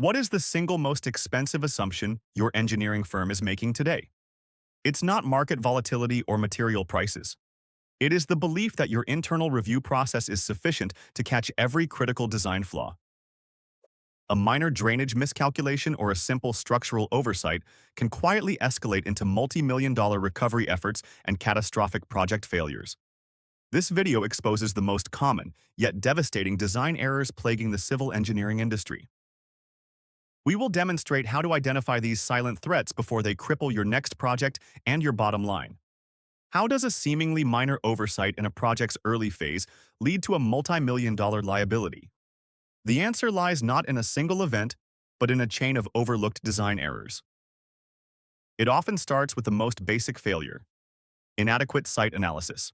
What is the single most expensive assumption your engineering firm is making today? It's not market volatility or material prices. It is the belief that your internal review process is sufficient to catch every critical design flaw. A minor drainage miscalculation or a simple structural oversight can quietly escalate into multi-million-dollar recovery efforts and catastrophic project failures. This video exposes the most common, yet devastating design errors plaguing the civil engineering industry. We will demonstrate how to identify these silent threats before they cripple your next project and your bottom line. How does a seemingly minor oversight in a project's early phase lead to a multi-million-dollar liability? The answer lies not in a single event, but in a chain of overlooked design errors. It often starts with the most basic failure: inadequate site analysis.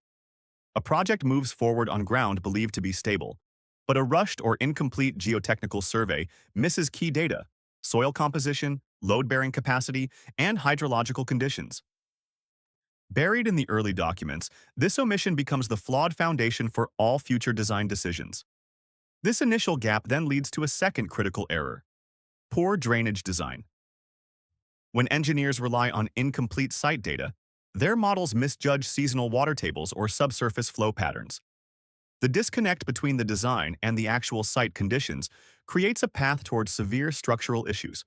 A project moves forward on ground believed to be stable, but a rushed or incomplete geotechnical survey misses key data: soil composition, load-bearing capacity, and hydrological conditions. Buried in the early documents, this omission becomes the flawed foundation for all future design decisions. This initial gap then leads to a second critical error: poor drainage design. When engineers rely on incomplete site data, their models misjudge seasonal water tables or subsurface flow patterns. The disconnect between the design and the actual site conditions creates a path towards severe structural issues.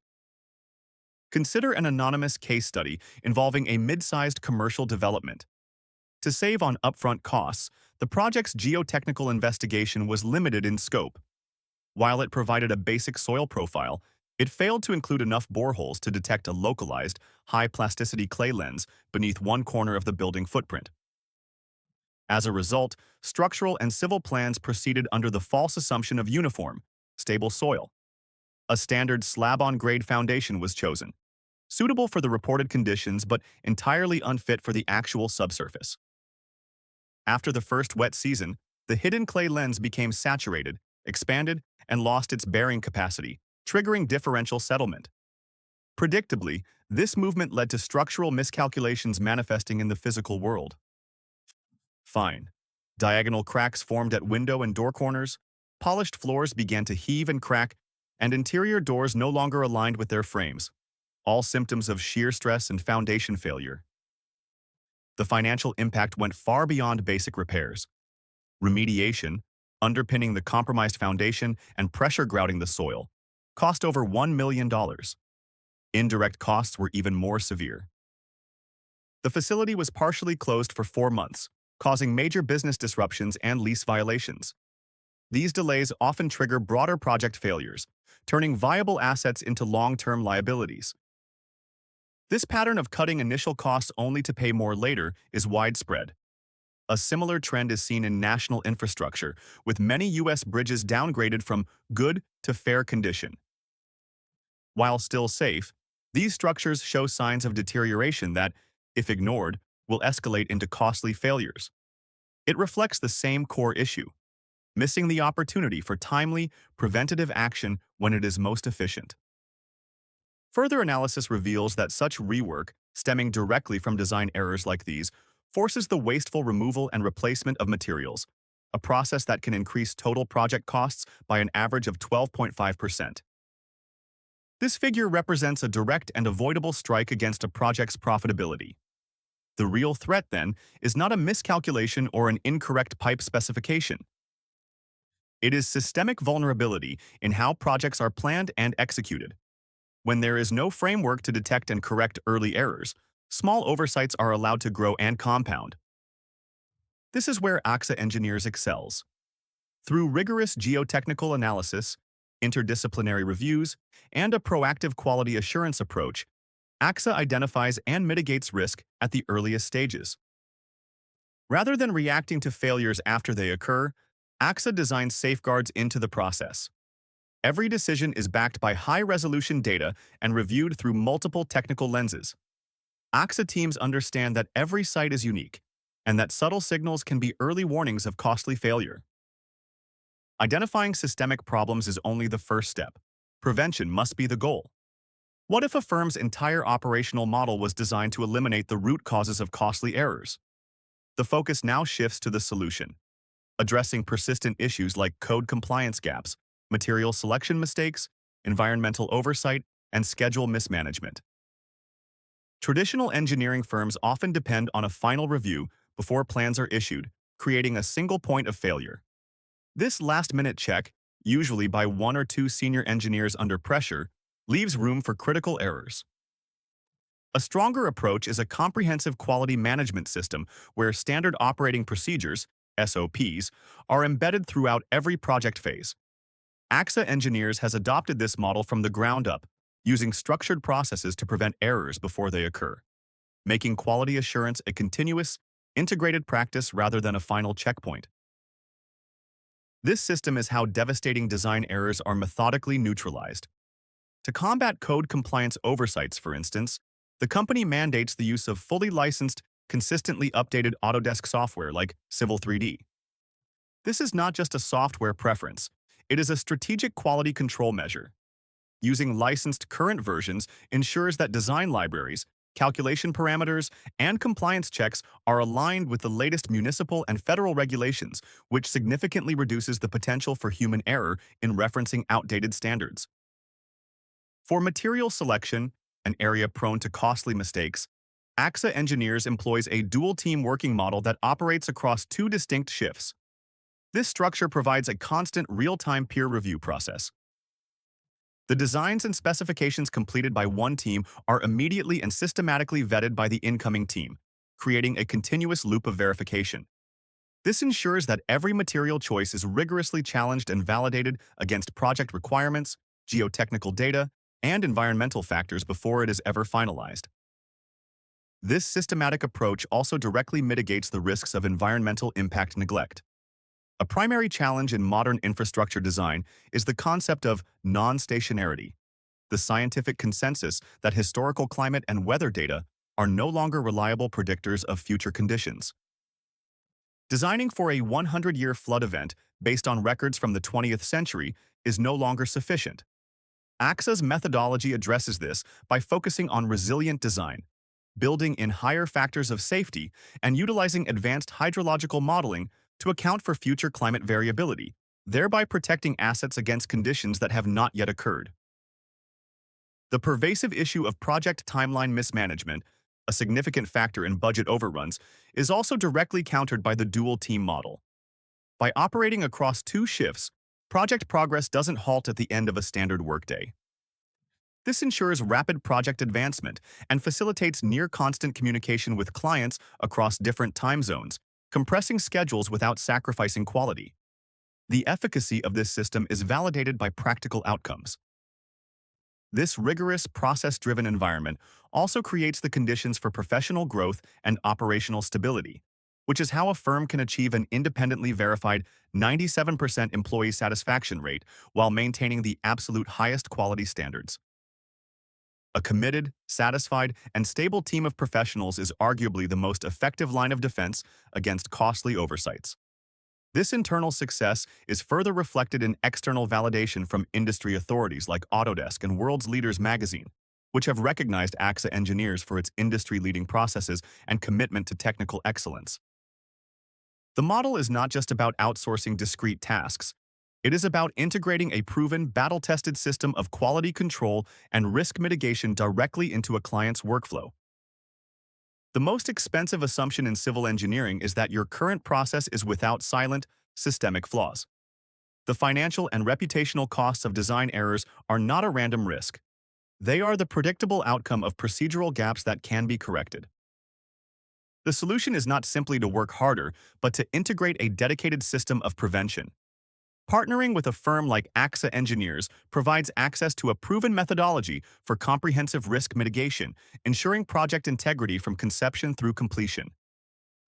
Consider an anonymous case study involving a mid-sized commercial development. To save on upfront costs, the project's geotechnical investigation was limited in scope. While it provided a basic soil profile, it failed to include enough boreholes to detect a localized, high-plasticity clay lens beneath one corner of the building footprint. As a result, structural and civil plans proceeded under the false assumption of uniform, stable soil. A standard slab-on-grade foundation was chosen, suitable for the reported conditions but entirely unfit for the actual subsurface. After the first wet season, the hidden clay lens became saturated, expanded, and lost its bearing capacity, triggering differential settlement. Predictably, this movement led to structural miscalculations manifesting in the physical world. Fine. Diagonal cracks formed at window and door corners, polished floors began to heave and crack, and interior doors no longer aligned with their frames, all symptoms of shear stress and foundation failure. The financial impact went far beyond basic repairs. Remediation, underpinning the compromised foundation and pressure grouting the soil, cost over $1 million. Indirect costs were even more severe. The facility was partially closed for 4 months, causing major business disruptions and lease violations. These delays often trigger broader project failures, turning viable assets into long-term liabilities. This pattern of cutting initial costs only to pay more later is widespread. A similar trend is seen in national infrastructure, with many U.S. bridges downgraded from good to fair condition. While still safe, these structures show signs of deterioration that, if ignored, will escalate into costly failures. It reflects the same core issue: missing the opportunity for timely, preventative action when it is most efficient. Further analysis reveals that such rework, stemming directly from design errors like these, forces the wasteful removal and replacement of materials, a process that can increase total project costs by an average of 12.5%. This figure represents a direct and avoidable strike against a project's profitability. The real threat, then, is not a miscalculation or an incorrect pipe specification. It is systemic vulnerability in how projects are planned and executed. When there is no framework to detect and correct early errors, small oversights are allowed to grow and compound. This is where AXA Engineers excels. Through rigorous geotechnical analysis, interdisciplinary reviews, and a proactive quality assurance approach, AXA identifies and mitigates risk at the earliest stages. Rather than reacting to failures after they occur, AXA designs safeguards into the process. Every decision is backed by high-resolution data and reviewed through multiple technical lenses. AXA teams understand that every site is unique, and that subtle signals can be early warnings of costly failure. Identifying systemic problems is only the first step. Prevention must be the goal. What if a firm's entire operational model was designed to eliminate the root causes of costly errors? The focus now shifts to the solution, addressing persistent issues like code compliance gaps, material selection mistakes, environmental oversight, and schedule mismanagement. Traditional engineering firms often depend on a final review before plans are issued, creating a single point of failure. This last-minute check, usually by one or two senior engineers under pressure, leaves room for critical errors. A stronger approach is a comprehensive quality management system where standard operating procedures, SOPs, are embedded throughout every project phase. AXA Engineers has adopted this model from the ground up, using structured processes to prevent errors before they occur, making quality assurance a continuous, integrated practice rather than a final checkpoint. This system is how devastating design errors are methodically neutralized. To combat code compliance oversights, for instance, the company mandates the use of fully licensed, consistently updated Autodesk software like Civil 3D. This is not just a software preference, it is a strategic quality control measure. Using licensed current versions ensures that design libraries, calculation parameters, and compliance checks are aligned with the latest municipal and federal regulations, which significantly reduces the potential for human error in referencing outdated standards. For material selection, an area prone to costly mistakes, AXA Engineers employs a dual-team working model that operates across two distinct shifts. This structure provides a constant real-time peer review process. The designs and specifications completed by one team are immediately and systematically vetted by the incoming team, creating a continuous loop of verification. This ensures that every material choice is rigorously challenged and validated against project requirements, geotechnical data, and environmental factors before it is ever finalized. This systematic approach also directly mitigates the risks of environmental impact neglect. A primary challenge in modern infrastructure design is the concept of non-stationarity, the scientific consensus that historical climate and weather data are no longer reliable predictors of future conditions. Designing for a 100-year flood event based on records from the 20th century is no longer sufficient. AXA's methodology addresses this by focusing on resilient design, building in higher factors of safety, and utilizing advanced hydrological modeling to account for future climate variability, thereby protecting assets against conditions that have not yet occurred. The pervasive issue of project timeline mismanagement, a significant factor in budget overruns, is also directly countered by the dual-team model. By operating across two shifts, project progress doesn't halt at the end of a standard workday. This ensures rapid project advancement and facilitates near-constant communication with clients across different time zones, compressing schedules without sacrificing quality. The efficacy of this system is validated by practical outcomes. This rigorous, process-driven environment also creates the conditions for professional growth and operational stability, which is how a firm can achieve an independently verified 97% employee satisfaction rate while maintaining the absolute highest quality standards. A committed, satisfied, and stable team of professionals is arguably the most effective line of defense against costly oversights. This internal success is further reflected in external validation from industry authorities like Autodesk and World's Leaders magazine, which have recognized AXA Engineers for its industry-leading processes and commitment to technical excellence. The model is not just about outsourcing discrete tasks. It is about integrating a proven, battle-tested system of quality control and risk mitigation directly into a client's workflow. The most expensive assumption in civil engineering is that your current process is without silent, systemic flaws. The financial and reputational costs of design errors are not a random risk. They are the predictable outcome of procedural gaps that can be corrected. The solution is not simply to work harder, but to integrate a dedicated system of prevention. Partnering with a firm like AXA Engineers provides access to a proven methodology for comprehensive risk mitigation, ensuring project integrity from conception through completion.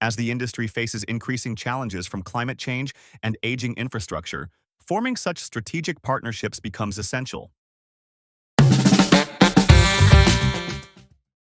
As the industry faces increasing challenges from climate change and aging infrastructure, forming such strategic partnerships becomes essential.